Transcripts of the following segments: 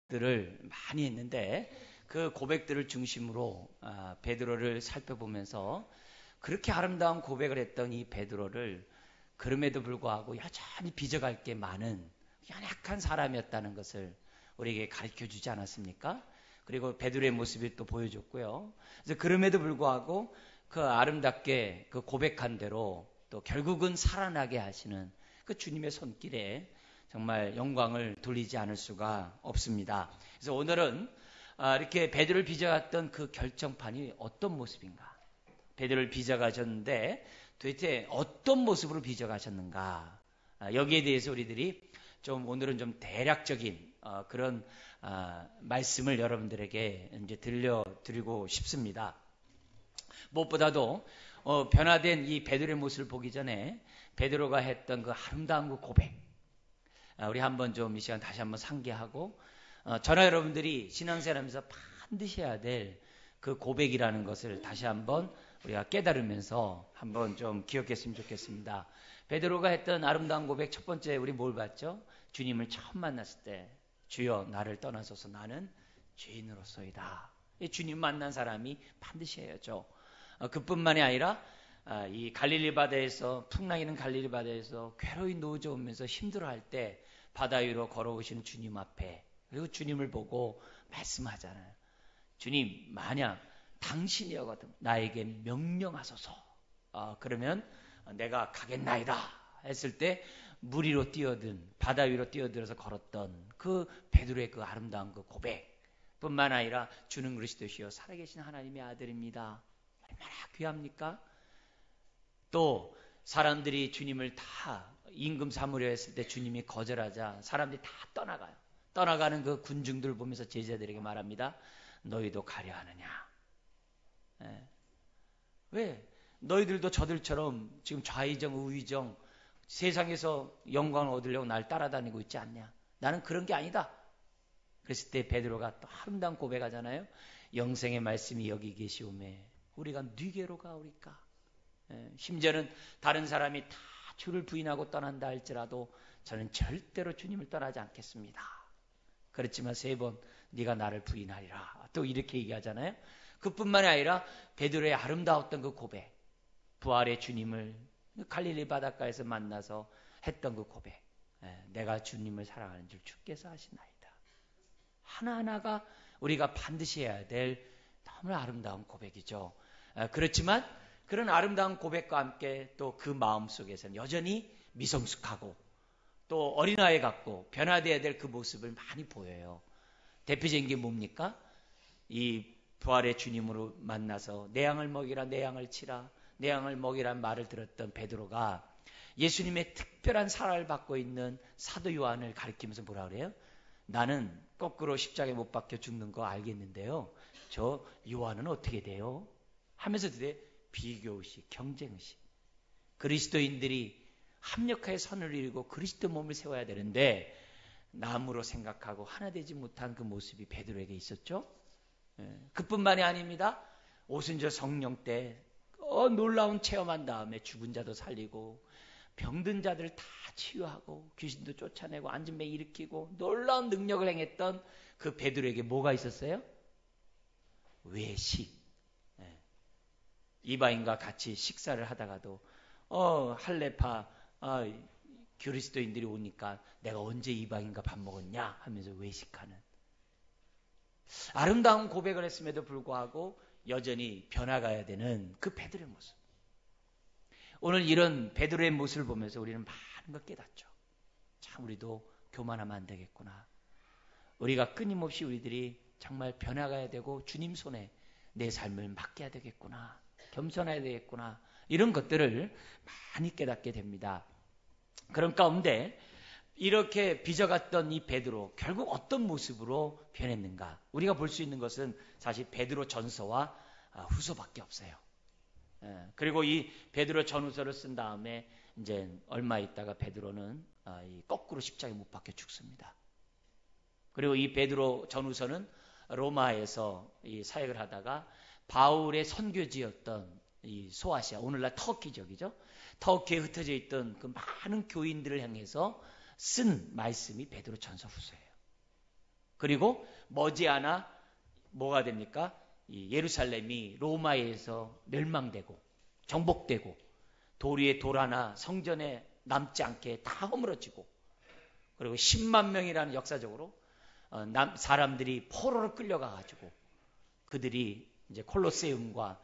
고백들을 많이 했는데 그 고백들을 중심으로 베드로를 살펴보면서 그렇게 아름다운 고백을 했던 이 베드로를 그럼에도 불구하고 여전히 빚어갈 게 많은 연약한 사람이었다는 것을 우리에게 가르쳐 주지 않았습니까? 그리고 베드로의 모습이 또 보여줬고요. 그래서 그럼에도 불구하고 그 아름답게 그 고백한 대로 또 결국은 살아나게 하시는 그 주님의 손길에 정말 영광을 돌리지 않을 수가 없습니다. 그래서 오늘은 이렇게 베드로를 빚어갔던 그 결정판이 어떤 모습인가? 베드로를 빚어가셨는데 도대체 어떤 모습으로 빚어가셨는가? 여기에 대해서 우리들이 좀 오늘은 좀 대략적인 그런 말씀을 여러분들에게 이제 들려드리고 싶습니다. 무엇보다도 변화된 이 베드로의 모습을 보기 전에 베드로가 했던 그 아름다운 그 고백, 우리 한번 좀 이 시간 다시 한번 상기하고 저나 여러분들이 신앙생활하면서 반드시 해야 될 그 고백이라는 것을 다시 한번 우리가 깨달으면서 한번 좀 기억했으면 좋겠습니다. 베드로가 했던 아름다운 고백 첫 번째 우리 뭘 봤죠? 주님을 처음 만났을 때 주여 나를 떠나소서 나는 죄인으로서이다. 주님 만난 사람이 반드시 해야죠. 그뿐만이 아니라 이 갈릴리 바다에서 풍랑이는 갈릴리 바다에서 괴로이 누워오면서 힘들어할 때 바다 위로 걸어오시는 주님 앞에 그리고 주님을 보고 말씀하잖아요. 주님 만약 당신이여거든 나에게 명령하소서. 그러면 내가 가겠나이다 했을 때 물 위로 뛰어든 바다 위로 뛰어들어서 걸었던 그 베드로의 그 아름다운 그 고백 뿐만 아니라 주는 그리스도시요 살아계신 하나님의 아들입니다. 얼마나 귀합니까? 또 사람들이 주님을 다 임금 삼으려 했을 때 주님이 거절하자 사람들이 다 떠나가요. 떠나가는 그 군중들을 보면서 제자들에게 말합니다. 너희도 가려 하느냐? 왜? 너희들도 저들처럼 지금 좌의정 우의정 세상에서 영광을 얻으려고 날 따라다니고 있지 않냐? 나는 그런 게 아니다. 그랬을 때 베드로가 또 아름다운 고백하잖아요. 영생의 말씀이 여기 계시오매 우리가 네게로 가오리까? 심지어는 다른 사람이 다 주를 부인하고 떠난다 할지라도 저는 절대로 주님을 떠나지 않겠습니다. 그렇지만 3번 네가 나를 부인하리라. 또 이렇게 얘기하잖아요. 그뿐만이 아니라 베드로의 아름다웠던 그 고백, 부활의 주님을 갈릴리 바닷가에서 만나서 했던 그 고백, 내가 주님을 사랑하는 줄 주께서 아시나이다. 하나하나가 우리가 반드시 해야 될 너무나 아름다운 고백이죠. 그렇지만 그런 아름다운 고백과 함께 또 그 마음 속에서는 여전히 미성숙하고 또 어린아이 같고 변화되어야 될 그 모습을 많이 보여요. 대표적인 게 뭡니까? 이 부활의 주님으로 만나서 내 양을 먹이라 내 양을 치라 내 양을 먹이란 말을 들었던 베드로가 예수님의 특별한 사랑을 받고 있는 사도 요한을 가리키면서 뭐라 그래요? 나는 거꾸로 십자가에 못 박혀 죽는 거 알겠는데요. 저 요한은 어떻게 돼요? 하면서 되게 비교의식, 경쟁의식. 그리스도인들이 합력하여 선을 이루고 그리스도 몸을 세워야 되는데 남으로 생각하고 하나 되지 못한 그 모습이 베드로에게 있었죠. 그뿐만이 아닙니다. 오순절 성령 때 놀라운 체험한 다음에 죽은 자도 살리고 병든 자들 다 치유하고 귀신도 쫓아내고 앉은 배 일으키고 놀라운 능력을 행했던 그 베드로에게 뭐가 있었어요? 외식. 이방인과 같이 식사를 하다가도 할레파 그리스도인들이 오니까 내가 언제 이방인과 밥 먹었냐 하면서 외식하는 아름다운 고백을 했음에도 불구하고 여전히 변화가야 되는 그 베드로의 모습. 오늘 이런 베드로의 모습을 보면서 우리는 많은 걸 깨닫죠. 참 우리도 교만하면 안 되겠구나. 우리가 끊임없이 우리들이 정말 변화가야 되고 주님 손에 내 삶을 맡겨야 되겠구나. 겸손해야 되겠구나. 이런 것들을 많이 깨닫게 됩니다. 그런 가운데 이렇게 빚어갔던 이 베드로 결국 어떤 모습으로 변했는가? 우리가 볼 수 있는 것은 사실 베드로 전서와 후서밖에 없어요. 그리고 이 베드로 전후서를 쓴 다음에 이제 얼마 있다가 베드로는 거꾸로 십자가에 못 박혀 죽습니다. 그리고 이 베드로 전후서는 로마에서 이 사역을 하다가 바울의 선교지였던 이 소아시아, 오늘날 터키 지역이죠. 터키에 흩어져 있던 그 많은 교인들을 향해서 쓴 말씀이 베드로 전서 후서예요. 그리고 머지않아 뭐가 됩니까? 이 예루살렘이 로마에 의해서 멸망되고 정복되고 돌 위에 돌 하나 성전에 남지 않게 다 허물어지고, 그리고 10만 명이라는 역사적으로 사람들이 포로로 끌려가 가지고 그들이 이제 콜로세움과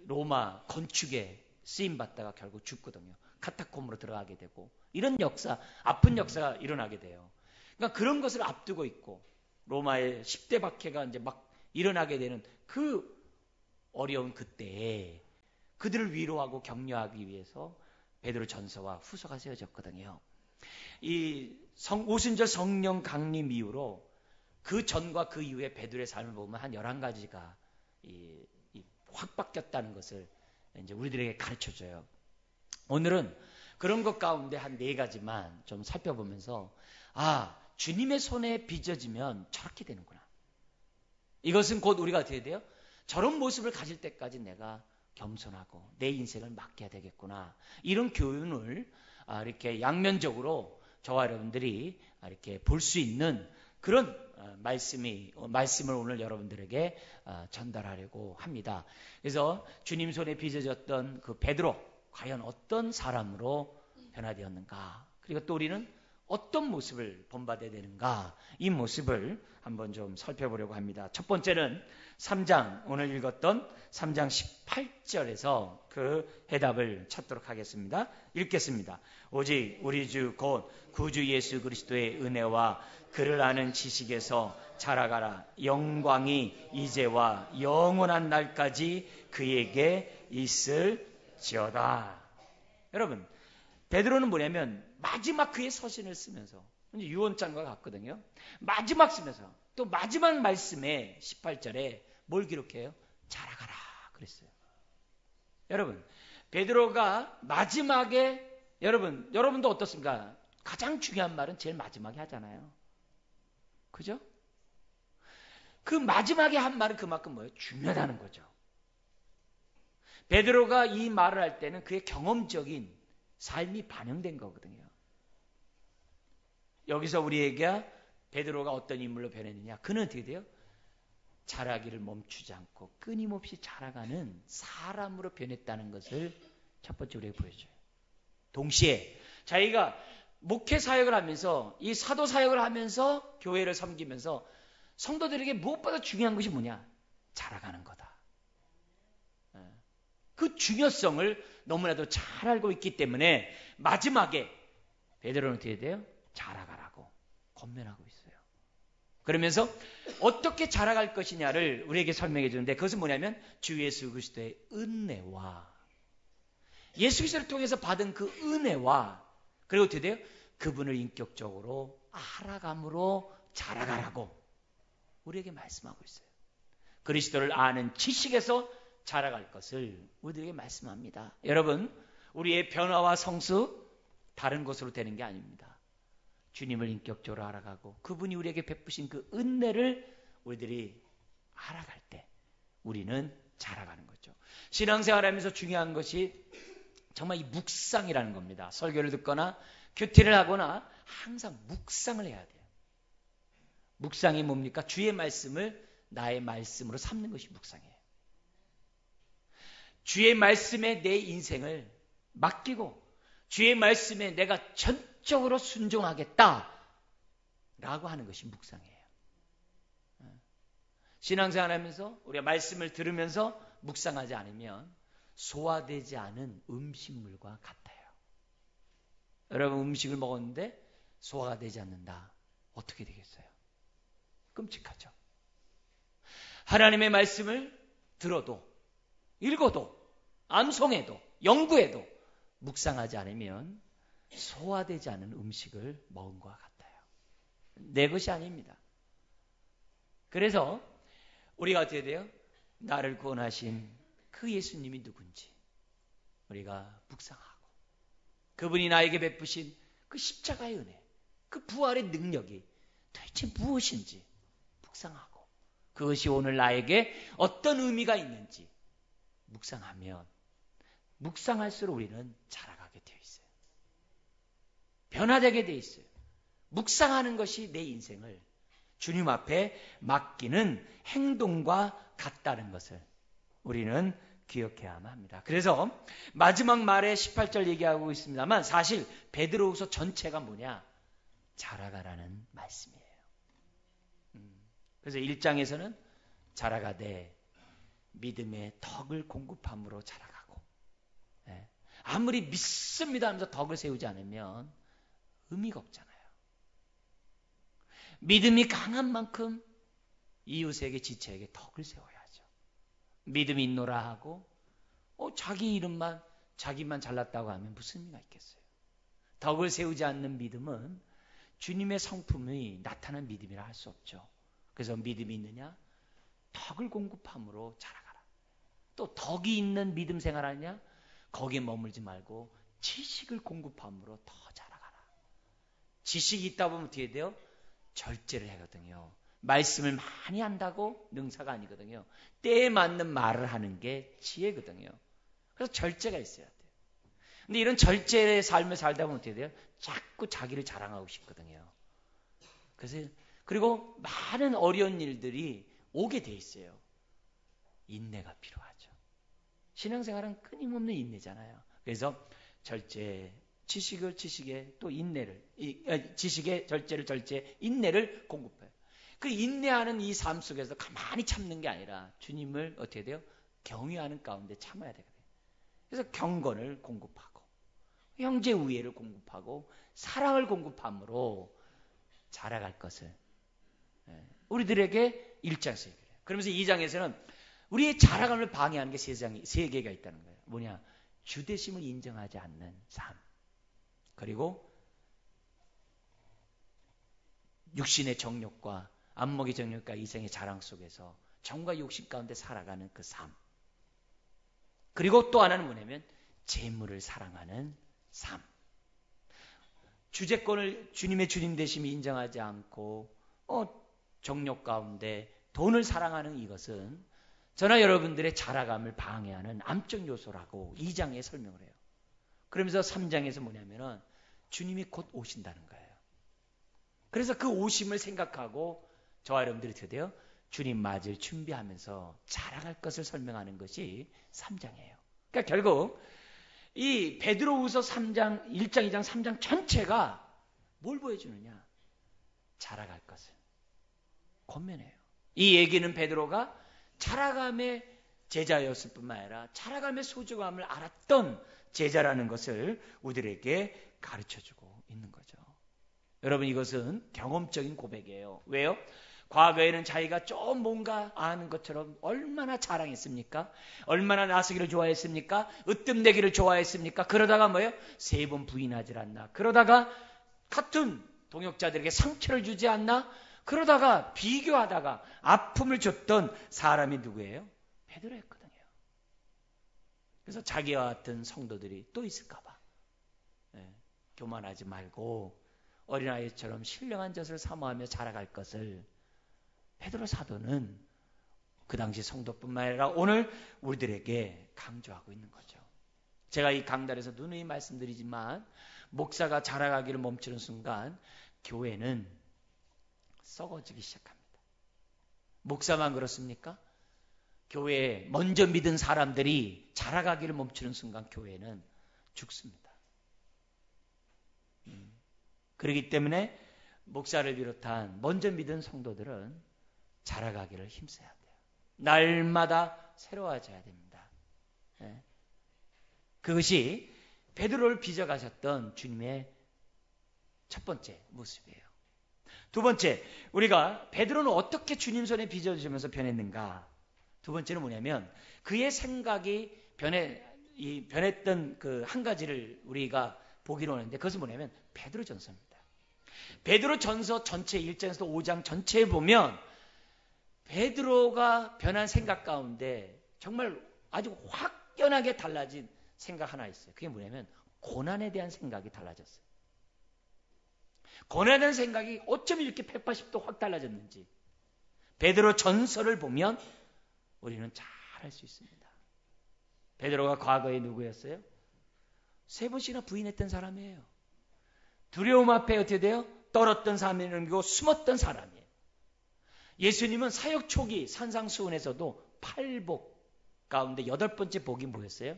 로마 건축에 쓰임 받다가 결국 죽거든요. 카타콤으로 들어가게 되고, 이런 역사, 아픈 역사가 일어나게 돼요. 그러니까 그런 것을 앞두고 있고 로마의 10대 박해가 이제 막 일어나게 되는 그 어려운 그때에 그들을 위로하고 격려하기 위해서 베드로 전서와 후서가 쓰여졌거든요. 이 오순절 성령 강림 이후로 그 전과 그 이후에 베드로의 삶을 보면 한 11가지가 확 바뀌었다는 것을 이제 우리들에게 가르쳐줘요. 오늘은 그런 것 가운데 한 4가지만 좀 살펴보면서, 주님의 손에 빚어지면 저렇게 되는구나. 이것은 곧 우리가 어떻게 돼요? 저런 모습을 가질 때까지 내가 겸손하고 내 인생을 맡겨야 되겠구나. 이런 교훈을 이렇게 양면적으로 저와 여러분들이 이렇게 볼 수 있는 그런 말씀을 오늘 여러분들에게 전달하려고 합니다. 그래서 주님 손에 빚어졌던 그 베드로, 과연 어떤 사람으로 변화되었는가, 그리고 또 우리는 어떤 모습을 본받아야 되는가, 이 모습을 한번 좀 살펴보려고 합니다. 첫 번째는 3장, 오늘 읽었던 3장 18절에서 그 해답을 찾도록 하겠습니다. 읽겠습니다. 오직 우리 주 곧 구주 예수 그리스도의 은혜와 그를 아는 지식에서 자라가라. 영광이 이제와 영원한 날까지 그에게 있을지어다. 여러분, 베드로는 뭐냐면 마지막 그의 서신을 쓰면서, 유언장과 같거든요. 마지막 쓰면서 또 마지막 말씀에 18절에 뭘 기록해요? 자라가라 그랬어요. 여러분, 베드로가 마지막에, 여러분도 어떻습니까? 가장 중요한 말은 제일 마지막에 하잖아요. 그죠? 그 마지막에 한 말은 그만큼 뭐예요? 중요하다는 거죠. 베드로가 이 말을 할 때는 그의 경험적인 삶이 반영된 거거든요. 여기서 우리에게 베드로가 어떤 인물로 변했느냐? 그는 어떻게 돼요? 자라기를 멈추지 않고 끊임없이 자라가는 사람으로 변했다는 것을 첫 번째 우리에게 보여줘요. 동시에 자기가 목회 사역을 하면서, 이 사도 사역을 하면서 교회를 섬기면서 성도들에게 무엇보다 중요한 것이 뭐냐? 자라가는 거다. 그 중요성을 너무나도 잘 알고 있기 때문에 마지막에 베드로는 어떻게 돼요? 자라가라고 권면하고 있어요. 그러면서 어떻게 자라갈 것이냐를 우리에게 설명해 주는데, 그것은 뭐냐면 주 예수 그리스도의 은혜와, 예수 그리스도를 통해서 받은 그 은혜와, 그리고 어떻게 돼요? 그분을 인격적으로 알아감으로 자라가라고 우리에게 말씀하고 있어요. 그리스도를 아는 지식에서 자라갈 것을 우리에게 말씀합니다. 여러분, 우리의 변화와 성수 다른 것으로 되는 게 아닙니다. 주님을 인격적으로 알아가고 그분이 우리에게 베푸신 그 은혜를 우리들이 알아갈 때 우리는 자라가는 거죠. 신앙생활하면서 중요한 것이 정말 이 묵상이라는 겁니다. 설교를 듣거나 큐티를 하거나 항상 묵상을 해야 돼요. 묵상이 뭡니까? 주의 말씀을 나의 말씀으로 삼는 것이 묵상이에요. 주의 말씀에 내 인생을 맡기고 주의 말씀에 내가 전적으로 순종하겠다 라고 하는 것이 묵상이에요. 신앙생활하면서 우리가 말씀을 들으면서 묵상하지 않으면 소화되지 않은 음식물과 같아요. 여러분, 음식을 먹었는데 소화가 되지 않는다. 어떻게 되겠어요? 끔찍하죠. 하나님의 말씀을 들어도, 읽어도, 암송해도, 연구해도 묵상하지 않으면 소화되지 않은 음식을 먹은 것과 같아요. 내 것이 아닙니다. 그래서 우리가 어떻게 돼요? 나를 구원하신 그 예수님이 누군지 우리가 묵상하고, 그분이 나에게 베푸신 그 십자가의 은혜, 그 부활의 능력이 도대체 무엇인지 묵상하고, 그것이 오늘 나에게 어떤 의미가 있는지 묵상하면, 묵상할수록 우리는 자라가게 되어 있어요. 변화되게 되어 있어요. 묵상하는 것이 내 인생을 주님 앞에 맡기는 행동과 같다는 것을 우리는 기억해야만 합니다. 그래서 마지막 말에 18절 얘기하고 있습니다만 사실 베드로후서 전체가 뭐냐? 자라가라는 말씀이에요. 그래서 1장에서는 자라가되 믿음의 덕을 공급함으로 자라가고, 아무리 믿습니다 하면서 덕을 세우지 않으면 의미가 없잖아요. 믿음이 강한 만큼 이웃에게 지체에게 덕을 세워야죠. 믿음이 있노라 하고 자기 이름만 자기만 잘났다고 하면 무슨 의미가 있겠어요. 덕을 세우지 않는 믿음은 주님의 성품이 나타난 믿음이라 할 수 없죠. 그래서 믿음이 있느냐? 덕을 공급함으로 자라가라. 또 덕이 있는 믿음 생활하느냐? 거기에 머물지 말고 지식을 공급함으로 더 자라가라. 지식이 있다 보면 어떻게 돼요? 절제를 하거든요. 말씀을 많이 한다고 능사가 아니거든요. 때에 맞는 말을 하는 게 지혜거든요. 그래서 절제가 있어야 돼요. 근데 이런 절제의 삶을 살다 보면 어떻게 돼요? 자꾸 자기를 자랑하고 싶거든요. 그리고 많은 어려운 일들이 오게 돼 있어요. 인내가 필요하죠. 신앙생활은 끊임없는 인내잖아요. 그래서 절제, 지식을 지식에 또 인내를, 지식에 절제를 절제, 인내를 공급해요. 그 인내하는 이 삶 속에서 가만히 참는 게 아니라 주님을 어떻게 돼요? 경외하는 가운데 참아야 되거든요. 그래서 경건을 공급하고 형제 우애를 공급하고 사랑을 공급함으로 자라갈 것을 우리들에게 1장에서 얘기해요. 그러면서 2장에서는 우리의 자라감을 방해하는 게 세 개가 있다는 거예요. 뭐냐? 주대심을 인정하지 않는 삶, 그리고 육신의 정욕과 안목의 정욕과 이생의 자랑 속에서 정과 욕심 가운데 살아가는 그 삶, 그리고 또 하나는 뭐냐면 재물을 사랑하는 삶. 주제권을 주님의 주님 되심이 인정하지 않고 정욕 가운데 돈을 사랑하는 이것은 저나 여러분들의 자라감을 방해하는 암적 요소라고 2장에 설명을 해요. 그러면서 3장에서 뭐냐면은 주님이 곧 오신다는 거예요. 그래서 그 오심을 생각하고 저와 여러분들이 어떻게 돼요? 주님 맞을 준비하면서 자라갈 것을 설명하는 것이 3장이에요. 그러니까 결국 이 베드로후서 3장, 1장, 2장, 3장 전체가 뭘 보여주느냐? 자라갈 것을 권면해요. 이 얘기는 베드로가 자라감의 제자였을 뿐만 아니라 자라감의 소중함을 알았던 제자라는 것을 우리들에게 가르쳐주고 있는 거죠. 여러분, 이것은 경험적인 고백이에요. 왜요? 과거에는 자기가 좀 뭔가 아는 것처럼 얼마나 자랑했습니까? 얼마나 나서기를 좋아했습니까? 으뜸내기를 좋아했습니까? 그러다가 뭐예요? 3번 부인하지 않나? 그러다가 같은 동역자들에게 상처를 주지 않나? 그러다가 비교하다가 아픔을 줬던 사람이 누구예요? 베드로였거든요. 그래서 자기와 같은 성도들이 또 있을까 봐 교만하지 말고 어린아이처럼 신령한 젖을 사모하며 자라갈 것을 베드로 사도는 그 당시 성도뿐만 아니라 오늘 우리들에게 강조하고 있는 거죠. 제가 이 강단에서 누누이 말씀드리지만 목사가 자라가기를 멈추는 순간 교회는 썩어지기 시작합니다. 목사만 그렇습니까? 교회에 먼저 믿은 사람들이 자라가기를 멈추는 순간 교회는 죽습니다. 그렇기 때문에 목사를 비롯한 먼저 믿은 성도들은 자라가기를 힘써야 돼요. 날마다 새로워져야 됩니다. 그것이 베드로를 빚어가셨던 주님의 첫 번째 모습이에요. 두 번째, 우리가 베드로는 어떻게 주님 손에 빚어주시면서 변했는가? 두 번째는 뭐냐면 그의 생각이 변했던 그 한 가지를 우리가 보기로 하는데 그것은 뭐냐면 베드로전서입니다. 베드로전서 전체 1장에서 5장 전체에 보면 베드로가 변한 생각 가운데 정말 아주 확연하게 달라진 생각 하나 있어요. 그게 뭐냐면 고난에 대한 생각이 달라졌어요. 고난에 대한 생각이 어쩜 이렇게 180도 확 달라졌는지 베드로 전서를 보면 우리는 잘 알 수 있습니다. 베드로가 과거에 누구였어요? 3번씩이나 부인했던 사람이에요. 두려움 앞에 어떻게 돼요? 떨었던 사람이고 숨었던 사람이에요. 예수님은 사역 초기 산상수훈에서도 8복 가운데 8번째 복이 뭐였어요?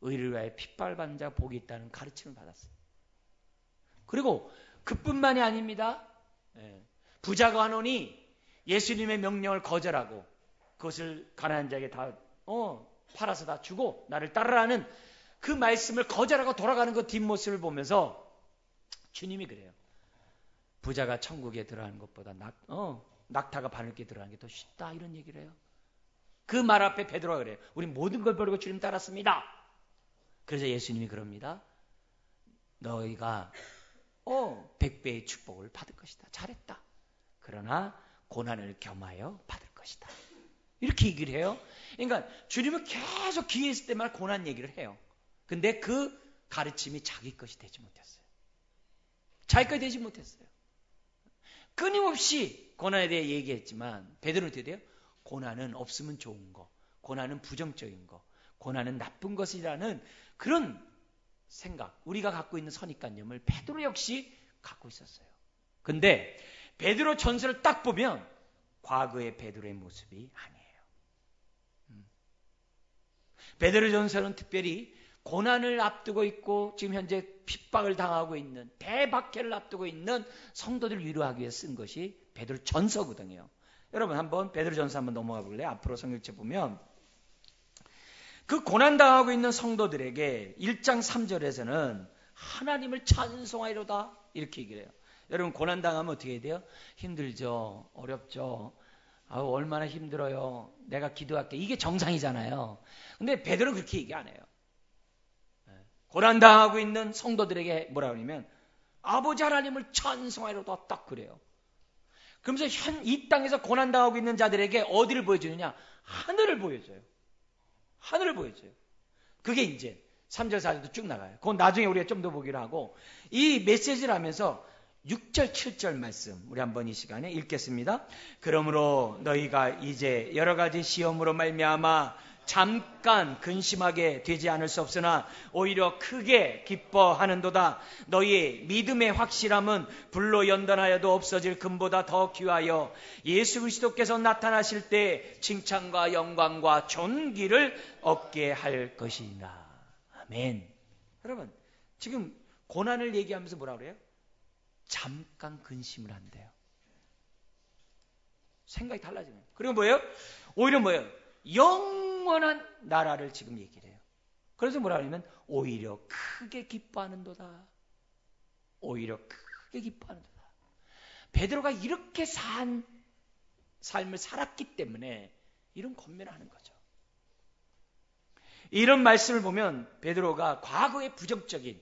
의를 위하여 핏발받는 자 복이 있다는 가르침을 받았어요. 그리고 그뿐만이 아닙니다. 부자가 하노니 예수님의 명령을 거절하고 그것을 가난한 자에게 다 팔아서 다 주고 나를 따르라는 그 말씀을 거절하고 돌아가는 그 뒷모습을 보면서 주님이 그래요. 부자가 천국에 들어가는 것보다 낙타가 바늘게 들어가는 게 더 쉽다, 이런 얘기를 해요. 그 말 앞에 베드로가 그래요. 우리 모든 걸 버리고 주님 따랐습니다. 그래서 예수님이 그럽니다. 너희가 100배의 축복을 받을 것이다. 잘했다. 그러나 고난을 겸하여 받을 것이다. 이렇게 얘기를 해요. 그러니까 주님은 계속 기회 있을 때마다 고난 얘기를 해요. 근데 그 가르침이 자기 것이 되지 못했어요. 자기 것이 되지 못했어요. 끊임없이 고난에 대해 얘기했지만 베드로는 어떻게 돼요? 고난은 없으면 좋은 거, 고난은 부정적인 거, 고난은 나쁜 것이라는 그런 생각, 우리가 갖고 있는 선입관념을 베드로 역시 갖고 있었어요. 근데 베드로 전서를 딱 보면 과거의 베드로의 모습이 아니에요. 베드로 전서는 특별히 고난을 앞두고 있고 지금 현재 핍박을 당하고 있는, 대박해를 앞두고 있는 성도들을 위로하기 위해 쓴 것이 베드로 전서거든요. 여러분 한번 베드로 전서 한번 넘어가 볼래요? 앞으로 성경책 보면 그 고난당하고 있는 성도들에게 1장 3절에서는 하나님을 찬송하리로다 이렇게 얘기를 해요. 여러분 고난당하면 어떻게 해야 돼요? 힘들죠, 어렵죠, 얼마나 힘들어요, 내가 기도할게, 이게 정상이잖아요. 근데 베드로는 그렇게 얘기 안 해요. 고난당하고 있는 성도들에게 뭐라 그러냐면 아버지 하나님을 찬송하리로다 딱 그래요. 그러면서 이 땅에서 고난당하고 있는 자들에게 어디를 보여주느냐? 하늘을 보여줘요. 하늘을 보여줘요. 그게 이제 3절 4절도 쭉 나가요. 그건 나중에 우리가 좀 더 보기로 하고, 이 메시지를 하면서 6절 7절 말씀 우리 한번 이 시간에 읽겠습니다. 그러므로 너희가 이제 여러 가지 시험으로 말미암아 잠깐 근심하게 되지 않을 수 없으나 오히려 크게 기뻐하는도다. 너희의 믿음의 확실함은 불로 연단하여도 없어질 금보다 더 귀하여 예수 그리스도께서 나타나실 때 칭찬과 영광과 존귀를 얻게 할 것이니라. 아멘. 여러분 지금 고난을 얘기하면서 뭐라 그래요? 잠깐 근심을 한대요. 생각이 달라지네요. 그리고 뭐예요? 오히려 뭐예요? 영원한 나라를 지금 얘기를 해요. 그래서 뭐라 하냐면 오히려 크게 기뻐하는도다. 오히려 크게 기뻐하는도다. 베드로가 이렇게 산 삶을 살았기 때문에 이런 권면을 하는 거죠. 이런 말씀을 보면 베드로가 과거의 부정적인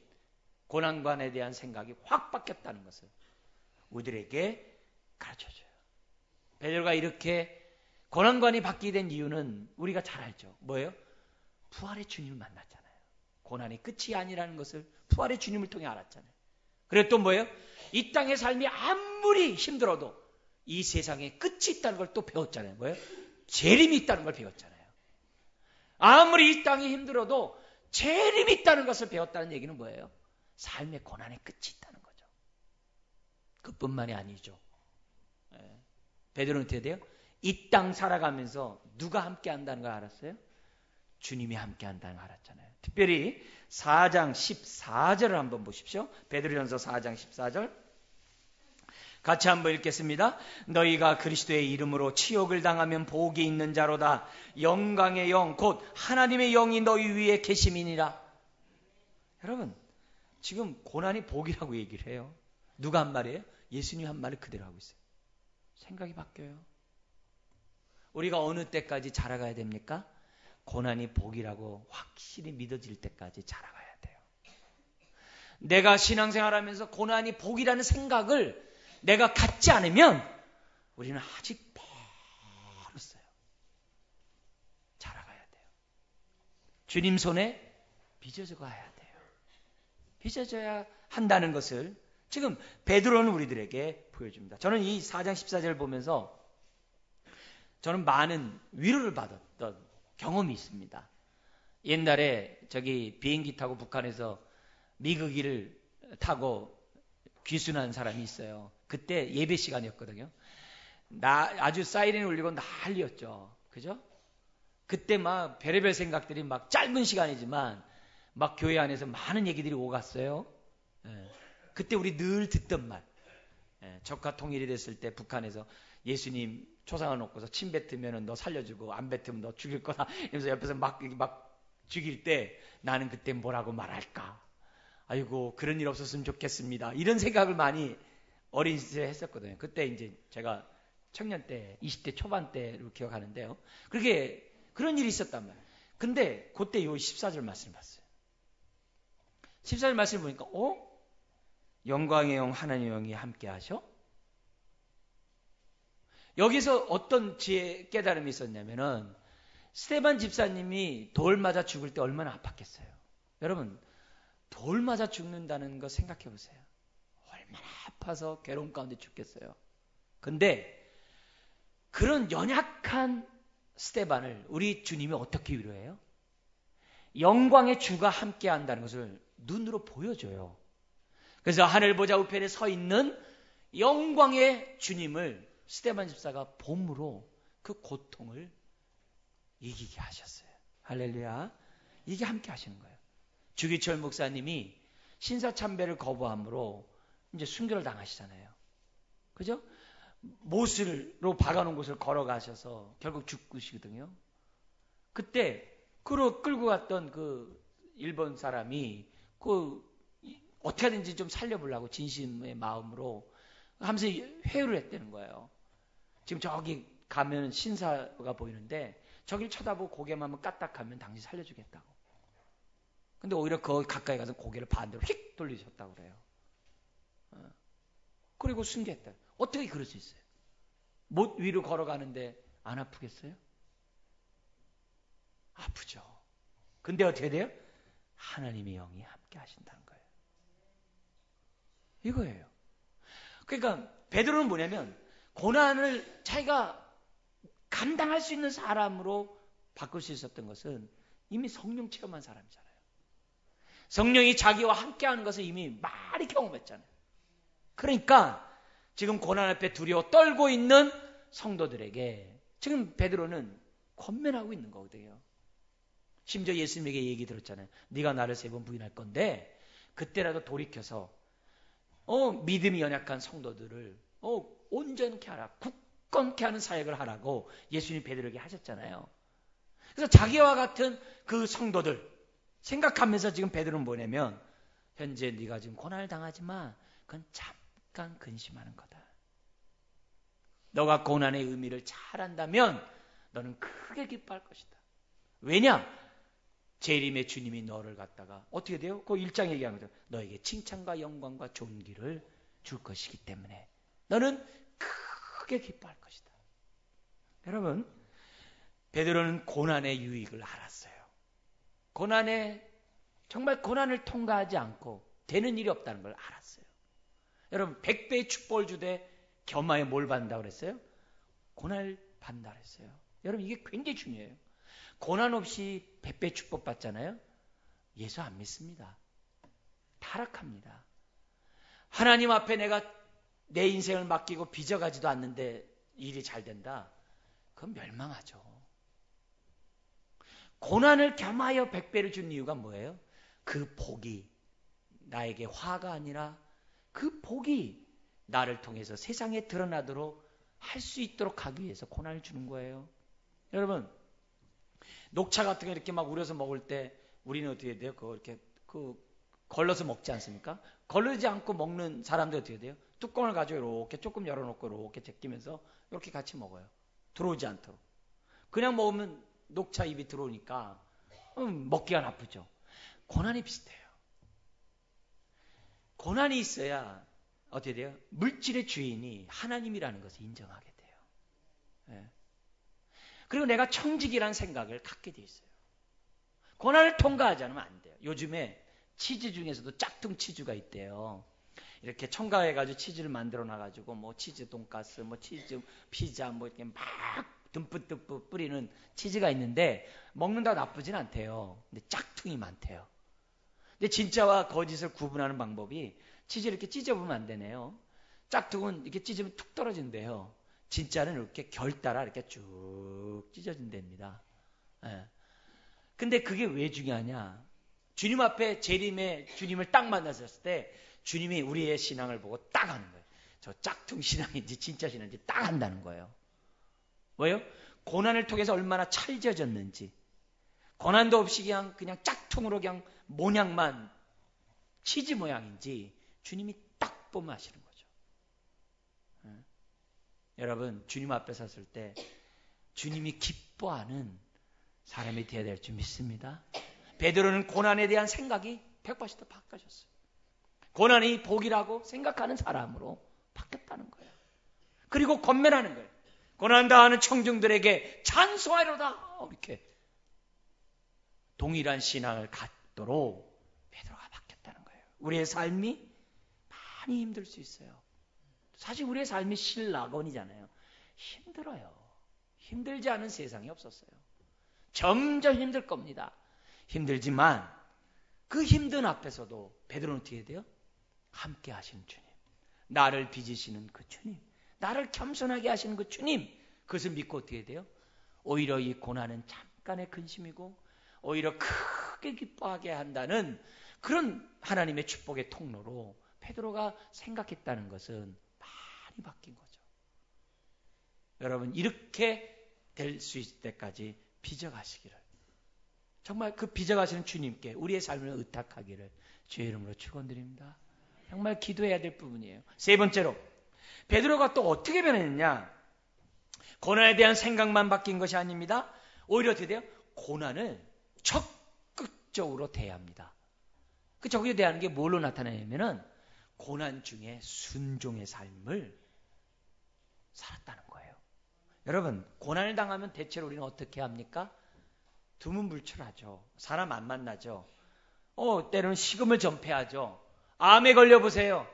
고난관에 대한 생각이 확 바뀌었다는 것을 우리들에게 가르쳐줘요. 베드로가 이렇게 고난관이 바뀌게 된 이유는 우리가 잘 알죠. 뭐예요? 부활의 주님을 만났잖아요. 고난이 끝이 아니라는 것을 부활의 주님을 통해 알았잖아요. 그리고 또 뭐예요? 이 땅의 삶이 아무리 힘들어도 이 세상에 끝이 있다는 걸 또 배웠잖아요. 뭐예요? 재림이 있다는 걸 배웠잖아요. 아무리 이 땅이 힘들어도 재림이 있다는 것을 배웠다는 얘기는 뭐예요? 삶의 고난의 끝이 있다는 거죠. 그뿐만이 아니죠. 베드로는 어떻게 돼요? 이 땅 살아가면서 누가 함께 한다는 걸 알았어요? 주님이 함께 한다는 걸 알았잖아요. 특별히 4장 14절을 한번 보십시오. 베드로전서 4장 14절 같이 한번 읽겠습니다. 너희가 그리스도의 이름으로 치욕을 당하면 복이 있는 자로다. 영광의 영 곧 하나님의 영이 너희 위에 계심이니라. 여러분 지금 고난이 복이라고 얘기를 해요. 누가 한 말이에요? 예수님이 한 말을 그대로 하고 있어요. 생각이 바뀌어요. 우리가 어느 때까지 자라가야 됩니까? 고난이 복이라고 확실히 믿어질 때까지 자라가야 돼요. 내가 신앙생활하면서 고난이 복이라는 생각을 내가 갖지 않으면 우리는 아직 멀었어요. 자라가야 돼요. 주님 손에 빚어져 가야 돼요. 빚어져야 한다는 것을 지금 베드로는 우리들에게 보여줍니다. 저는 이 4장 14절을 보면서 저는 많은 위로를 받았던 경험이 있습니다. 옛날에 저기 비행기 타고 북한에서 미국기를 타고 귀순한 사람이 있어요. 그때 예배 시간이었거든요. 아주 사이렌이 울리고 난리였죠. 그죠? 그때 막 별의별 생각들이 막 짧은 시간이지만 막 교회 안에서 많은 얘기들이 오갔어요. 예. 그때 우리 늘 듣던 말. 예. 적화 통일이 됐을 때 북한에서 예수님 초상을 놓고서 침 뱉으면 너 살려주고 안 뱉으면 너 죽일 거다. 이러면서 옆에서 막 죽일 때 나는 그때 뭐라고 말할까? 아이고 그런 일 없었으면 좋겠습니다. 이런 생각을 많이 어린 시절에 했었거든요. 그때 이제 제가 청년 때 20대 초반 때로 기억하는데요. 그렇게 그런 일이 있었단 말이에요. 근데 그때 요 14절 말씀을 봤어요. 14절 말씀을 보니까 영광의 영 하나님의 영이 함께 하셔? 여기서 어떤 지혜 깨달음이 있었냐면은 스데반 집사님이 돌 맞아 죽을 때 얼마나 아팠겠어요. 여러분 돌 맞아 죽는다는 거 생각해 보세요. 얼마나 아파서 괴로움 가운데 죽겠어요. 근데 그런 연약한 스데반을 우리 주님이 어떻게 위로해요? 영광의 주가 함께 한다는 것을 눈으로 보여줘요. 그래서 하늘 보좌 우편에 서 있는 영광의 주님을 스데반 집사가 봄으로 그 고통을 이기게 하셨어요. 할렐루야. 이게 함께 하시는 거예요. 주기철 목사님이 신사참배를 거부함으로 이제 순교를 당하시잖아요. 그죠? 못으로 박아놓은 곳을 걸어가셔서 결국 죽으시거든요. 그때 끌고 갔던 그 일본 사람이 어떻게든지 좀 살려보려고 진심의 마음으로 하면서 회유를 했다는 거예요. 지금 저기 가면 신사가 보이는데 저길 쳐다보고 고개만 한번 까딱하면 당신 살려주겠다고. 근데 오히려 거기 가까이 가서 고개를 반대로 휙 돌리셨다고 그래요. 그리고 순교했다. 어떻게 그럴 수 있어요? 못 위로 걸어가는데 안 아프겠어요? 아프죠. 근데 어떻게 돼요? 하나님의 영이 함께 하신다는 거예요. 이거예요. 그러니까 베드로는 뭐냐면 고난을 자기가 감당할 수 있는 사람으로 바꿀 수 있었던 것은 이미 성령 체험한 사람이잖아요. 성령이 자기와 함께하는 것을 이미 많이 경험했잖아요. 그러니까 지금 고난 앞에 두려워 떨고 있는 성도들에게 지금 베드로는 권면하고 있는 거거든요. 심지어 예수님에게 얘기 들었잖아요. 네가 나를 3번 부인할 건데 그때라도 돌이켜서 믿음이 연약한 성도들을 온전케 하라. 굳건케 하는 사역을 하라고 예수님 베드로에게 하셨잖아요. 그래서 자기와 같은 그 성도들 생각하면서 지금 베드로는 뭐냐면 현재 네가 지금 고난을 당하지만 그건 잠깐 근심하는 거다. 너가 고난의 의미를 잘 안다면 너는 크게 기뻐할 것이다. 왜냐? 재림의 주님이 너를 갖다가 어떻게 돼요? 그 1장 얘기하는 거죠. 너에게 칭찬과 영광과 존귀를 줄 것이기 때문에 너는 크게 기뻐할 것이다. 여러분, 베드로는 고난의 유익을 알았어요. 정말 고난을 통과하지 않고 되는 일이 없다는 걸 알았어요. 여러분, 100배의 축복을 주되 겸하에 뭘 받는다고 그랬어요? 고난을 받는다 그랬어요. 여러분, 이게 굉장히 중요해요. 고난 없이 100배 축복 받잖아요. 예수 안 믿습니다. 타락합니다. 하나님 앞에 내가 내 인생을 맡기고 빚어가지도 않는데 일이 잘 된다. 그건 멸망하죠. 고난을 겸하여 100배를 준 이유가 뭐예요? 그 복이 나에게 화가 아니라 그 복이 나를 통해서 세상에 드러나도록 할 수 있도록 하기 위해서 고난을 주는 거예요. 여러분, 녹차 같은 거 이렇게 막 우려서 먹을 때 우리는 어떻게 돼요? 이렇게 걸러서 먹지 않습니까? 걸르지 않고 먹는 사람들 어떻게 돼요? 뚜껑을 가지고 이렇게 조금 열어놓고 이렇게 제끼면서 이렇게 같이 먹어요. 들어오지 않도록. 그냥 먹으면 녹차 입이 들어오니까 먹기가 나쁘죠. 고난이 비슷해요. 고난이 있어야 어떻게 돼요? 물질의 주인이 하나님이라는 것을 인정하게 돼요. 네. 그리고 내가 청직이라는 생각을 갖게 돼 있어요. 고난을 통과하지 않으면 안 돼요. 요즘에 치즈 중에서도 짝퉁 치즈가 있대요. 이렇게 첨가해가지고 치즈를 만들어 놔가지고 뭐 치즈 돈가스, 뭐 치즈 피자, 뭐 이렇게 막 듬뿍듬뿍 뿌리는 치즈가 있는데 먹는다고 나쁘진 않대요. 근데 짝퉁이 많대요. 근데 진짜와 거짓을 구분하는 방법이 치즈를 이렇게 찢어보면 안 되네요. 짝퉁은 이렇게 찢으면 툭 떨어진대요. 진짜는 이렇게 결 따라 이렇게 쭉 찢어진답니다. 예. 근데 그게 왜 중요하냐? 주님 앞에 재림에 주님을 딱 만났을 때 주님이 우리의 신앙을 보고 딱 하는 거예요. 저 짝퉁 신앙인지 진짜 신앙인지 딱 한다는 거예요. 왜요? 고난을 통해서 얼마나 찰져졌는지, 고난도 없이 그냥 짝퉁으로 그냥 모양만 치즈 모양인지 주님이 딱 보면 아시는 거죠. 여러분, 주님 앞에 섰을 때 주님이 기뻐하는 사람이 되어야 될 줄 믿습니다. 베드로는 고난에 대한 생각이 180도 바꿔졌어요. 고난이 복이라고 생각하는 사람으로 바뀌었다는 거예요. 그리고 권면하는 거예요. 고난당하는 청중들에게 찬송하리로다. 이렇게 동일한 신앙을 갖도록 베드로가 바뀌었다는 거예요. 우리의 삶이 많이 힘들 수 있어요. 사실 우리의 삶이 신락원이잖아요. 힘들어요. 힘들지 않은 세상이 없었어요. 점점 힘들 겁니다. 힘들지만 그 힘든 앞에서도 베드로는 어떻게 해야 돼요? 함께 하시는 주님, 나를 빚으시는 그 주님, 나를 겸손하게 하시는 그 주님, 그것을 믿고 어떻게 해야 돼요? 오히려 이 고난은 잠깐의 근심이고 오히려 크게 기뻐하게 한다는 그런 하나님의 축복의 통로로 베드로가 생각했다는 것은 많이 바뀐 거죠. 여러분, 이렇게 될 수 있을 때까지 빚어가시기를, 정말 그 빚어가시는 주님께 우리의 삶을 의탁하기를 주의 이름으로 축원드립니다. 정말 기도해야 될 부분이에요. 세 번째로 베드로가 또 어떻게 변했느냐? 고난에 대한 생각만 바뀐 것이 아닙니다. 오히려 어떻게 돼요? 고난을 적극적으로 대합니다. 그 적극적으로 대하는 게 뭘로 나타나냐면은 고난 중에 순종의 삶을 살았다는 거예요. 여러분, 고난을 당하면 대체로 우리는 어떻게 합니까? 두문불출하죠. 사람 안 만나죠. 때로는 식음을 전폐하죠. 암에 걸려보세요.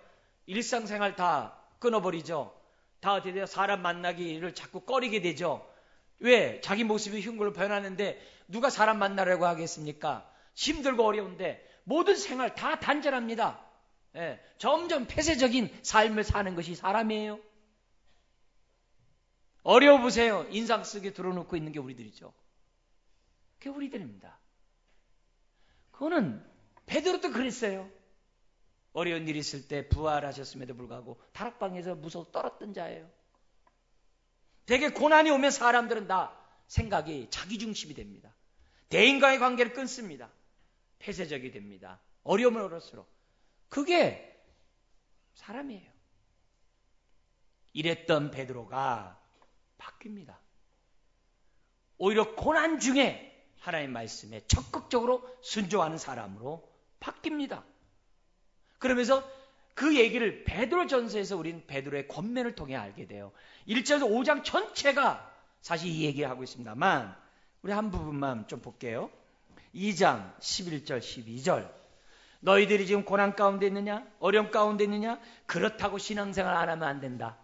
일상생활 다 끊어버리죠. 다 어떻게 돼요? 사람 만나기를 자꾸 꺼리게 되죠. 왜? 자기 모습이 흉물로 변하는데 누가 사람 만나려고 하겠습니까? 힘들고 어려운데 모든 생활 다 단절합니다. 점점 폐쇄적인 삶을 사는 것이 사람이에요. 어려워 보세요. 인상 쓰게 들어놓고 있는 게 우리들이죠. 그게 우리들입니다. 그거는 베드로도 그랬어요. 어려운 일이 있을 때 부활하셨음에도 불구하고 다락방에서 무서워 떨었던 자예요. 되게 고난이 오면 사람들은 다 생각이 자기중심이 됩니다. 대인과의 관계를 끊습니다. 폐쇄적이 됩니다. 어려우면 어려울수록. 그게 사람이에요. 이랬던 베드로가 바뀝니다. 오히려 고난 중에 하나님의 말씀에 적극적으로 순종하는 사람으로 바뀝니다. 그러면서 그 얘기를 베드로전서에서 우리는 베드로의 권면을 통해 알게 돼요. 1절에서 5장 전체가 사실 이 얘기를 하고 있습니다만 우리 한 부분만 좀 볼게요. 2장 11절 12절 너희들이 지금 고난 가운데 있느냐? 어려움 가운데 있느냐? 그렇다고 신앙생활 안 하면 안 된다.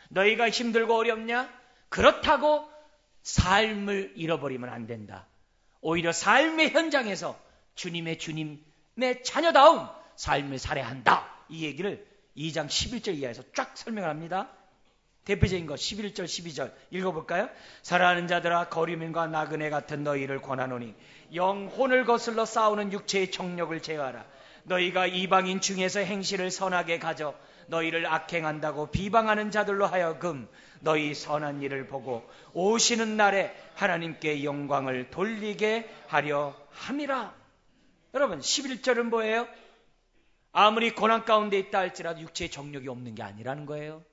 너희가 힘들고 어렵냐? 그렇다고 삶을 잃어버리면 안 된다. 오히려 삶의 현장에서 주님의 자녀다운 삶을 살아야 한다. 이 얘기를 2장 11절 이하에서 쫙 설명을 합니다. 대표적인 것 11절 12절 읽어볼까요? 사랑하는 자들아 거류민과 나그네 같은 너희를 권하노니 영혼을 거슬러 싸우는 육체의 정력을 제어하라. 너희가 이방인 중에서 행실을 선하게 가져 너희를 악행한다고 비방하는 자들로 하여금 너희 선한 일을 보고 오시는 날에 하나님께 영광을 돌리게 하려 함이라. 여러분 11절은 뭐예요? 아무리 고난 가운데 있다 할지라도 육체의 정력이 없는 게 아니라는 거예요.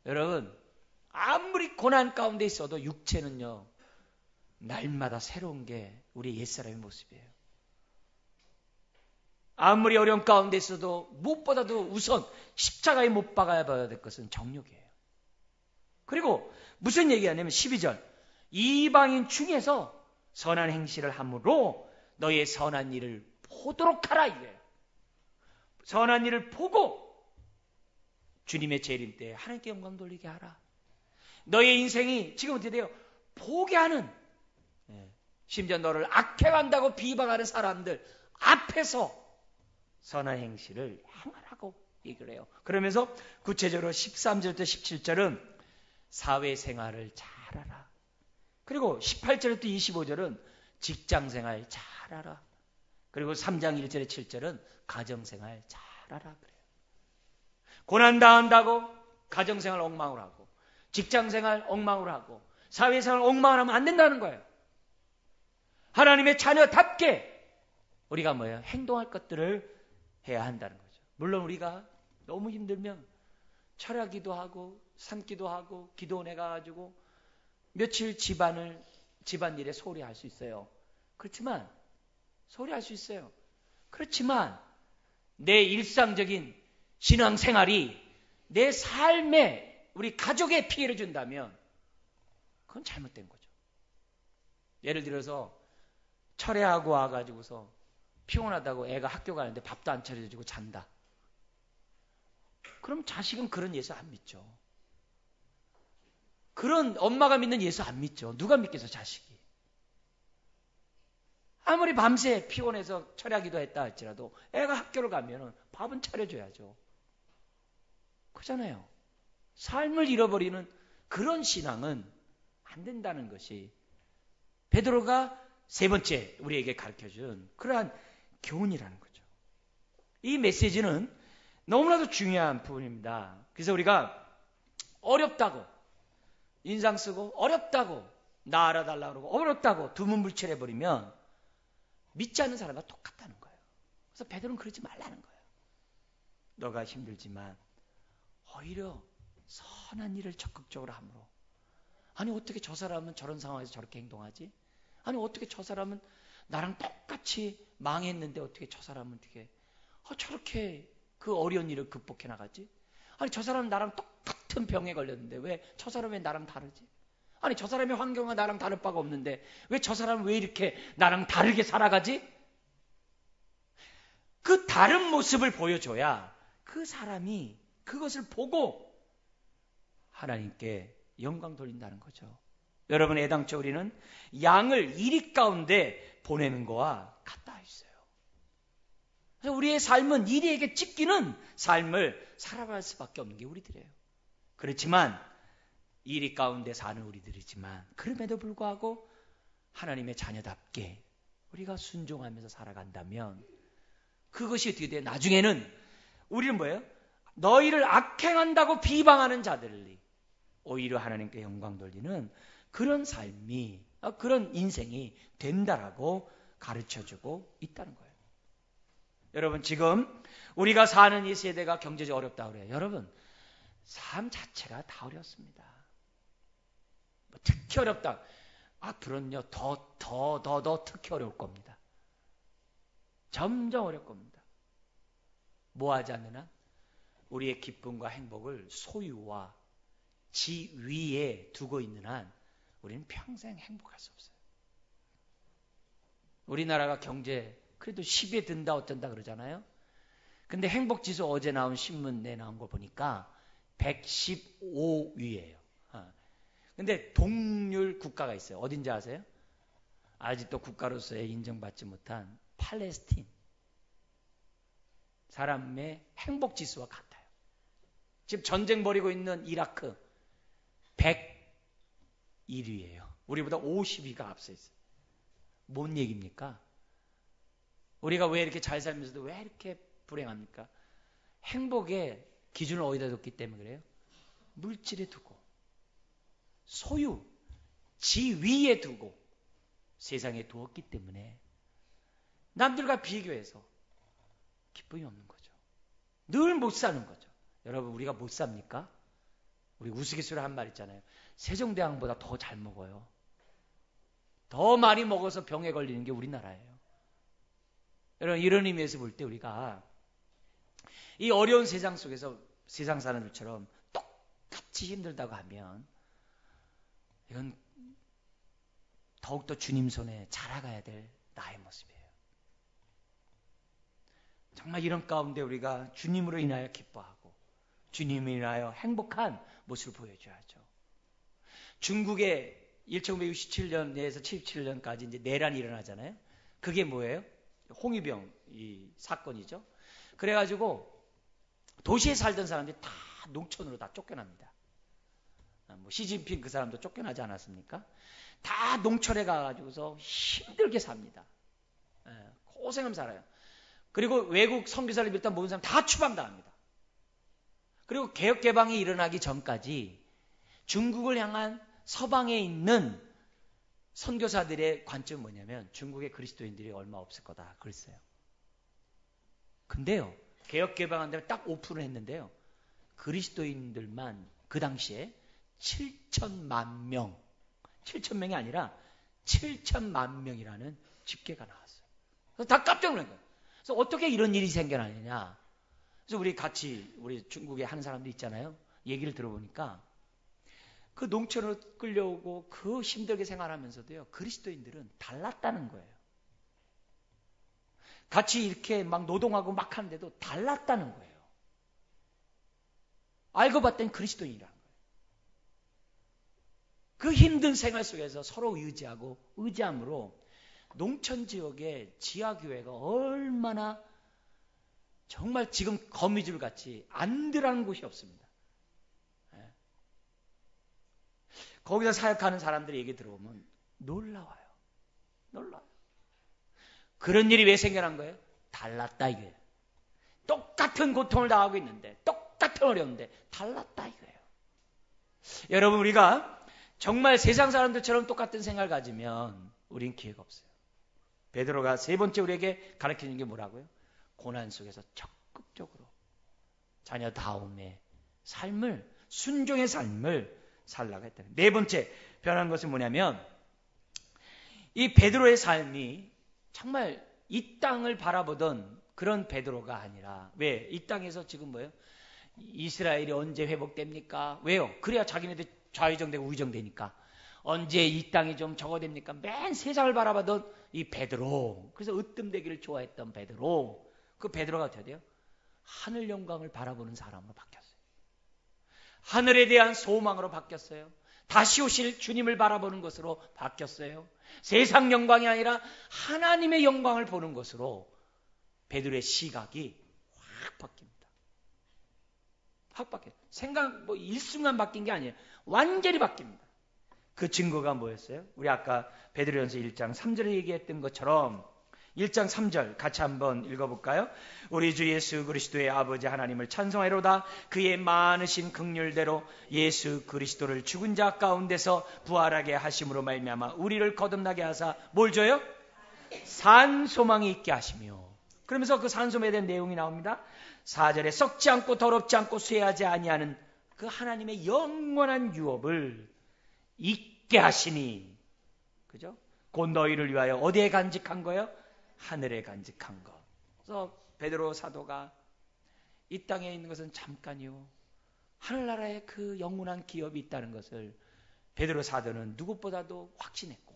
여러분 아무리 고난 가운데 있어도 육체는요 날마다 새로운 게 우리 옛사람의 모습이에요. 아무리 어려움 가운데 있어도 무엇보다도 우선 십자가에 못 박아야 될 것은 정력이에요. 그리고 무슨 얘기하냐면 12절 이방인 중에서 선한 행실을 함으로 너의 선한 일을 보도록 하라 이래요. 선한 일을 보고 주님의 재림 때 하나님께 영광 돌리게 하라. 너의 인생이 지금 어떻게 돼요? 보게 하는 심지어 너를 악행한다고 비방하는 사람들 앞에서 선한 행실을 행하라고 얘기를 해요. 그러면서 구체적으로 13절부터 17절은 사회생활을 잘하라. 그리고 18절부터 25절은 직장생활 잘하라. 그리고 3장 1절에 7절은 가정생활 잘하라 그래요. 고난당한다고 가정생활 엉망을 하고 직장생활 엉망을 하고 사회생활 엉망을 하면 안 된다는 거예요. 하나님의 자녀답게 우리가 뭐예요? 행동할 것들을 해야 한다는 거죠. 물론 우리가 너무 힘들면 철야기도 하고 산기도 하고 기도원에 가가지고 며칠 집안일에 소홀히 할 수 있어요. 그렇지만 소홀히 할 수 있어요. 그렇지만 내 일상적인 신앙생활이 내 삶에 우리 가족에 피해를 준다면 그건 잘못된 거죠. 예를 들어서 철회하고 와가지고서 피곤하다고 애가 학교 가는데 밥도 안 차려주고 잔다. 그럼 자식은 그런 예수 안 믿죠. 그런 엄마가 믿는 예수 안 믿죠. 누가 믿겠어, 자식이. 아무리 밤새 피곤해서 철야기도 했다 할지라도 애가 학교를 가면 밥은 차려줘야죠. 그렇잖아요. 삶을 잃어버리는 그런 신앙은 안 된다는 것이 베드로가 세 번째 우리에게 가르쳐준 그러한 교훈이라는 거죠. 이 메시지는 너무나도 중요한 부분입니다. 그래서 우리가 어렵다고 인상 쓰고 어렵다고 나 알아달라고 그러고 어렵다고 두문불출해버리면 믿지 않는 사람과 똑같다는 거예요. 그래서 베드로는 그러지 말라는 거예요. 너가 힘들지만 오히려 선한 일을 적극적으로 함으로 아니 어떻게 저 사람은 저런 상황에서 저렇게 행동하지? 아니 어떻게 저 사람은 나랑 똑같이 망했는데 어떻게 저 사람은 어떻게 저렇게 그 어려운 일을 극복해 나가지? 아니 저 사람은 나랑 똑같은 병에 걸렸는데 왜 저 사람은 왜 나랑 다르지? 아니 저 사람의 환경과 나랑 다를 바가 없는데 왜 저 사람은 왜 이렇게 나랑 다르게 살아가지? 그 다른 모습을 보여줘야 그 사람이 그것을 보고 하나님께 영광 돌린다는 거죠. 여러분 애당초 우리는 양을 이리 가운데 보내는 거와 같다 있어요. 그래서 우리의 삶은 이리에게 찢기는 삶을 살아갈 수밖에 없는 게 우리들이에요. 그렇지만 이리 가운데 사는 우리들이지만 그럼에도 불구하고 하나님의 자녀답게 우리가 순종하면서 살아간다면 그것이 어떻게 돼요? 나중에는 우리는 뭐예요? 너희를 악행한다고 비방하는 자들이 오히려 하나님께 영광 돌리는 그런 삶이 그런 인생이 된다라고 가르쳐주고 있다는 거예요. 여러분 지금 우리가 사는 이 세대가 경제적으로 어렵다고 그래요. 여러분 삶 자체가 다 어렵습니다. 특히 어렵다. 앞으로는요 더 특히 어려울 겁니다. 점점 어려울 겁니다. 뭐 하지 않는 한 우리의 기쁨과 행복을 소유와 지위에 두고 있는 한 우리는 평생 행복할 수 없어요. 우리나라가 경제 그래도 10에 든다 어쩐다 그러잖아요. 근데 행복지수 어제 나온 신문에 나온 거 보니까 115위예요. 근데 동률 국가가 있어요. 어딘지 아세요? 아직도 국가로서의 인정받지 못한 팔레스틴. 사람의 행복지수와 같아요. 지금 전쟁 벌이고 있는 이라크 101위예요. 우리보다 50위가 앞서 있어요. 뭔 얘기입니까? 우리가 왜 이렇게 잘 살면서도 왜 이렇게 불행합니까? 행복의 기준을 어디다 뒀기 때문에 그래요? 물질에 두고 소유, 지위에 두고 세상에 두었기 때문에 남들과 비교해서 기쁨이 없는 거죠. 늘 못 사는 거죠. 여러분 우리가 못 삽니까? 우리 우스갯소리 한 말 있잖아요. 세종대왕보다 더 잘 먹어요. 더 많이 먹어서 병에 걸리는 게 우리나라예요. 여러분 이런 의미에서 볼 때 우리가 이 어려운 세상 속에서 세상 사람들처럼 똑같이 힘들다고 하면 이건 더욱더 주님 손에 자라가야 될 나의 모습이에요. 정말 이런 가운데 우리가 주님으로 인하여 기뻐하고 주님으로 인하여 행복한 모습을 보여줘야죠. 중국에 1967년에서 77년까지 이제 내란이 일어나잖아요. 그게 뭐예요? 홍위병 이 사건이죠. 그래가지고 도시에 살던 사람들이 다 농촌으로 다 쫓겨납니다. 뭐 시진핑 그 사람도 쫓겨나지 않았습니까? 다 농촌에 가가지고서 힘들게 삽니다. 고생하면서 살아요. 그리고 외국 선교사를 비롯한 모든 사람 다 추방당합니다. 그리고 개혁개방이 일어나기 전까지 중국을 향한 서방에 있는 선교사들의 관점은 뭐냐면 중국의 그리스도인들이 얼마 없을 거다 그랬어요. 근데요, 개혁개방한 다음에 딱 오픈을 했는데요, 그리스도인들만 그 당시에 7천만 명, 7천명이 아니라 7천만 명이라는 집계가 나왔어요. 그래서 다 깜짝 놀란 거예요. 그래서 어떻게 이런 일이 생겨나느냐. 그래서 우리 중국에 하는 사람들 있잖아요. 얘기를 들어보니까 그 농촌으로 끌려오고 그 힘들게 생활하면서도요, 그리스도인들은 달랐다는 거예요. 같이 이렇게 막 노동하고 막 하는데도 달랐다는 거예요. 알고 봤더니 그리스도인이라는 거예요. 그 힘든 생활 속에서 서로 의지하고 의지함으로 농촌 지역의 지하교회가 얼마나 정말 지금 거미줄 같이 안 들어가는 곳이 없습니다. 거기서 사역하는 사람들의 얘기 들어보면 놀라워요. 놀라워요. 그런 일이 왜 생겨난 거예요? 달랐다 이거예요. 똑같은 고통을 당하고 있는데, 똑같은 어려운데 달랐다 이거예요. 여러분, 우리가 정말 세상 사람들처럼 똑같은 생각을 가지면 우린 기회가 없어요. 베드로가 세 번째 우리에게 가르치는 게 뭐라고요? 고난 속에서 적극적으로 자녀다움의 삶을, 순종의 삶을 살라고 했다는. 네 번째 변한 것은 뭐냐면, 이 베드로의 삶이 정말 이 땅을 바라보던 그런 베드로가 아니라, 왜? 이 땅에서 지금 뭐예요? 이스라엘이 언제 회복됩니까? 왜요? 그래야 자기네들 좌의정되고 우의정되니까. 언제 이 땅이 좀 적어됩니까? 맨 세상을 바라보던 이 베드로. 그래서 으뜸되기를 좋아했던 베드로. 그 베드로가 어떻게 돼요? 하늘 영광을 바라보는 사람으로 바뀌었어요. 하늘에 대한 소망으로 바뀌었어요. 다시 오실 주님을 바라보는 것으로 바뀌었어요. 세상 영광이 아니라 하나님의 영광을 보는 것으로 베드로의 시각이 확 바뀝니다. 확 바뀌어요. 생각, 일순간 바뀐 게 아니에요. 완전히 바뀝니다. 그 증거가 뭐였어요? 우리 아까 베드로전서 1장 3절에 얘기했던 것처럼 1장 3절 같이 한번 읽어볼까요? 우리 주 예수 그리스도의 아버지 하나님을 찬송하리로다. 그의 많으신 긍휼대로 예수 그리스도를 죽은 자 가운데서 부활하게 하심으로 말미암아 우리를 거듭나게 하사 뭘 줘요? 산 소망이 있게 하시며. 그러면서 그 산 소망에 대한 내용이 나옵니다. 4절에 썩지 않고 더럽지 않고 쇠하지 아니하는 그 하나님의 영원한 유업을 있게 하시니, 그죠? 곧 너희를 위하여 어디에 간직한 거예요? 하늘에 간직한 것. 그래서 베드로 사도가 이 땅에 있는 것은 잠깐이요, 하늘나라에 그 영원한 기업이 있다는 것을 베드로 사도는 누구보다도 확신했고,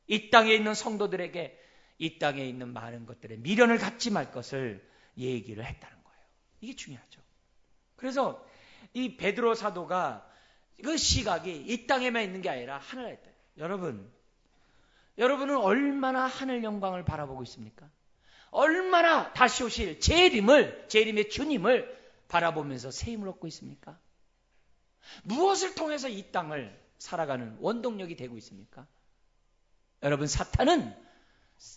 이 땅에 있는 성도들에게 이 땅에 있는 많은 것들에 미련을 갖지 말 것을 얘기를 했다는 거예요. 이게 중요하죠. 그래서 이 베드로 사도가 그 시각이 이 땅에만 있는 게 아니라 하늘에 있다. 여러분은 얼마나 하늘 영광을 바라보고 있습니까? 얼마나 다시 오실 재림의 주님을 바라보면서 새 힘을 얻고 있습니까? 무엇을 통해서 이 땅을 살아가는 원동력이 되고 있습니까? 여러분, 사탄은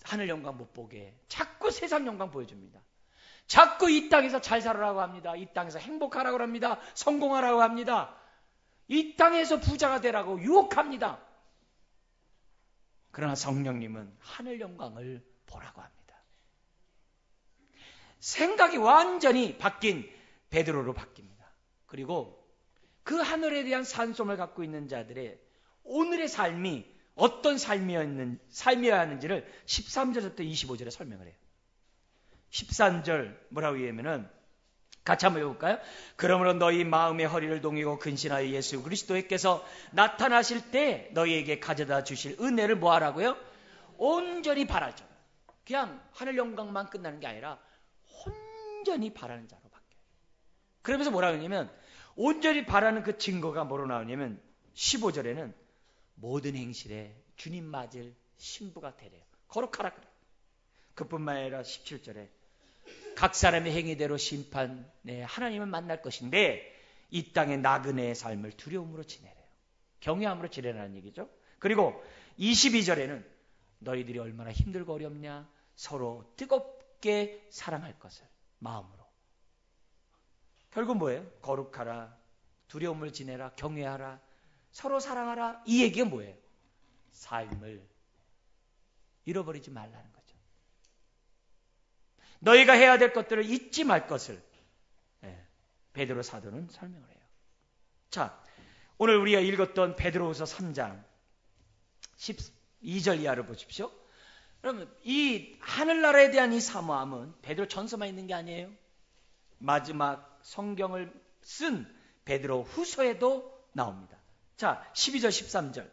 하늘 영광 못 보게 자꾸 세상 영광 보여줍니다. 자꾸 이 땅에서 잘 살아라고 합니다. 이 땅에서 행복하라고 합니다. 성공하라고 합니다. 이 땅에서 부자가 되라고 유혹합니다. 그러나 성령님은 하늘 영광을 보라고 합니다. 생각이 완전히 바뀐 베드로로 바뀝니다. 그리고 그 하늘에 대한 산소를 갖고 있는 자들의 오늘의 삶이 어떤 삶이어야 하는지를 13절부터 25절에 설명을 해요. 13절 뭐라고 얘기하면은 같이 한번 해볼까요? 그러므로 너희 마음의 허리를 동이고 근신하여 예수 그리스도께서 나타나실 때 너희에게 가져다 주실 은혜를 뭐하라고요? 온전히 바라죠. 그냥 하늘 영광만 끝나는 게 아니라 온전히 바라는 자로 바뀌어요. 그러면서 뭐라고 하냐면 온전히 바라는 그 증거가 뭐로 나오냐면 15절에는 모든 행실에 주님 맞을 신부가 되래요. 거룩하라 그래요. 그뿐만 아니라 17절에 각 사람의 행위대로 심판에 하나님은 만날 것인데 이 땅의 나그네의 삶을 두려움으로 지내래요. 경외함으로 지내라는 얘기죠. 그리고 22절에는 너희들이 얼마나 힘들고 어렵냐, 서로 뜨겁게 사랑할 것을 마음으로. 결국 뭐예요? 거룩하라, 두려움을 지내라, 경외하라, 서로 사랑하라. 이 얘기가 뭐예요? 삶을 잃어버리지 말라는 거죠. 너희가 해야 될 것들을 잊지 말 것을 베드로 사도는 설명을 해요. 자, 오늘 우리가 읽었던 베드로후서 3장 12절 이하를 보십시오. 그러면 이 하늘나라에 대한 이 사모함은 베드로 전서만 있는 게 아니에요. 마지막 성경을 쓴 베드로 후서에도 나옵니다. 자, 12절 13절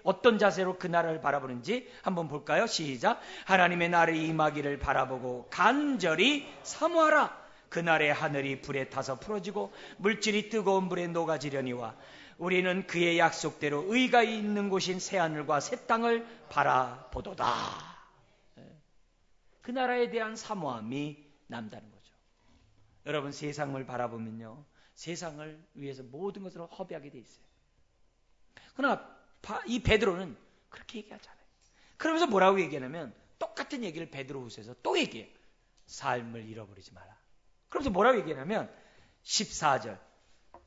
어떤 자세로 그 나라를 바라보는지 한번 볼까요? 시작. 하나님의 날이 임하기를 바라보고 간절히 사모하라. 그날의 하늘이 불에 타서 풀어지고 물질이 뜨거운 불에 녹아지려니와 우리는 그의 약속대로 의가 있는 곳인 새하늘과 새 땅을 바라보도다. 그 나라에 대한 사모함이 남다른 거죠. 여러분, 세상을 바라보면요, 세상을 위해서 모든 것을 허비하게 돼 있어요. 그러나 이 베드로는 그렇게 얘기하잖아요. 그러면서 뭐라고 얘기하냐면 똑같은 얘기를 베드로후서에서 또 얘기해요. 삶을 잃어버리지 마라. 그러면서 뭐라고 얘기하냐면 14절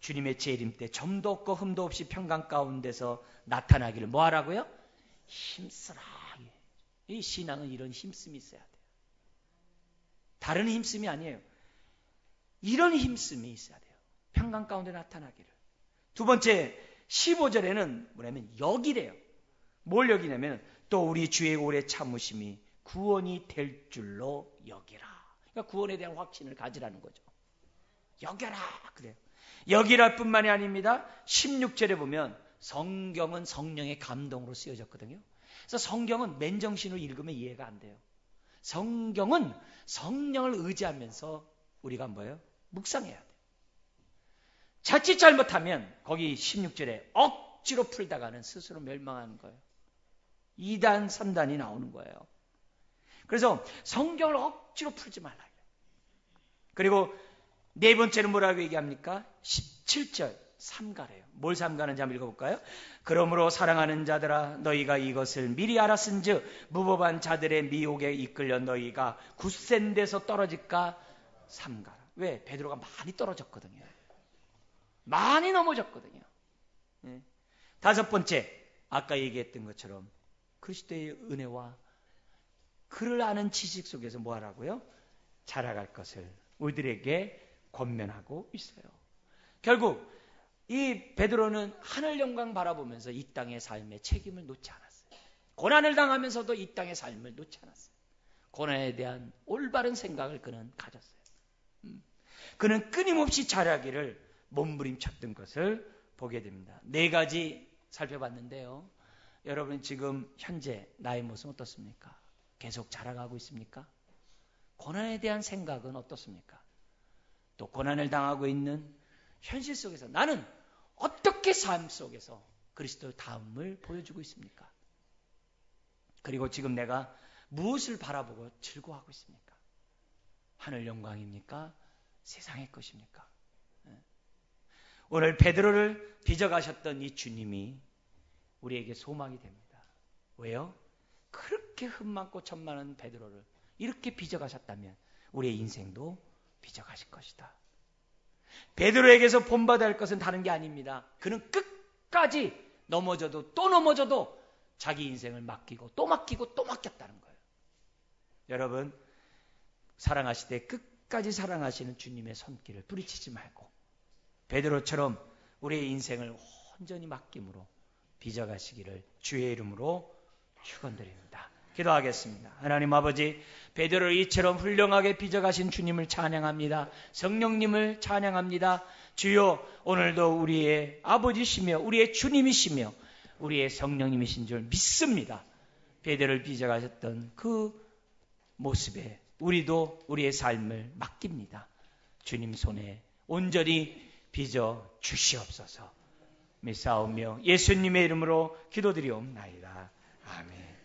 주님의 재림 때 점도 없고 흠도 없이 평강 가운데서 나타나기를 뭐 하라고요? 힘쓰라. 이 신앙은 이런 힘씀이 있어야 돼요. 다른 힘씀이 아니에요. 이런 힘씀이 있어야 돼요. 평강 가운데 나타나기를. 두 번째 15절에는 뭐냐면 여기래요. 뭘 여기냐면 또 우리 주의 오래 참으심이 구원이 될 줄로 여기라. 그러니까 구원에 대한 확신을 가지라는 거죠. 여겨라 그래요. 여기랄 뿐만이 아닙니다. 16절에 보면 성경은 성령의 감동으로 쓰여졌거든요. 그래서 성경은 맨정신으로 읽으면 이해가 안 돼요. 성경은 성령을 의지하면서 우리가 뭐예요? 묵상해야 돼요. 자칫 잘못하면 거기 16절에 억지로 풀다가는 스스로 멸망하는 거예요. 2단, 3단이 나오는 거예요. 그래서 성경을 억지로 풀지 말라. 그리고 네 번째는 뭐라고 얘기합니까? 17절 삼가래요. 뭘 삼가는지 한번 읽어볼까요? 그러므로 사랑하는 자들아 너희가 이것을 미리 알았은즉 무법한 자들의 미혹에 이끌려 너희가 굳센 데서 떨어질까 삼가라. 왜? 베드로가 많이 떨어졌거든요. 많이 넘어졌거든요. 다섯 번째, 아까 얘기했던 것처럼 그리스도의 은혜와 그를 아는 지식 속에서 뭐 하라고요? 자라갈 것을 우리들에게 권면하고 있어요. 결국 이 베드로는 하늘 영광 바라보면서 이 땅의 삶의 책임을 놓지 않았어요. 고난을 당하면서도 이 땅의 삶을 놓지 않았어요. 고난에 대한 올바른 생각을 그는 가졌어요. 그는 끊임없이 자라기를 몸부림쳤던 것을 보게 됩니다. 네 가지 살펴봤는데요. 여러분 지금 현재 나의 모습은 어떻습니까? 계속 자라가고 있습니까? 고난에 대한 생각은 어떻습니까? 또 고난을 당하고 있는 현실 속에서 나는 어떻게 삶 속에서 그리스도의 다음을 보여주고 있습니까? 그리고 지금 내가 무엇을 바라보고 즐거워하고 있습니까? 하늘 영광입니까? 세상의 것입니까? 오늘 베드로를 빚어가셨던 이 주님이 우리에게 소망이 됩니다. 왜요? 그렇게 흠많고 천만한 베드로를 이렇게 빚어가셨다면 우리의 인생도 빚어가실 것이다. 베드로에게서 본받아야 할 것은 다른 게 아닙니다. 그는 끝까지 넘어져도 또 넘어져도 자기 인생을 맡기고 또 맡기고 또 맡겼다는 거예요. 여러분 사랑하실 때 끝까지 사랑하시는 주님의 손길을 뿌리치지 말고 베드로처럼 우리의 인생을 온전히 맡김으로 빚어가시기를 주의 이름으로 축원드립니다. 기도하겠습니다. 하나님 아버지, 베드로를 이처럼 훌륭하게 빚어가신 주님을 찬양합니다. 성령님을 찬양합니다. 주여, 오늘도 우리의 아버지시며 우리의 주님이시며 우리의 성령님이신 줄 믿습니다. 베드로를 빚어가셨던 그 모습에 우리도 우리의 삶을 맡깁니다. 주님 손에 온전히 빚어 주시옵소서. 믿사오며 예수님의 이름으로 기도드리옵나이다. 아멘.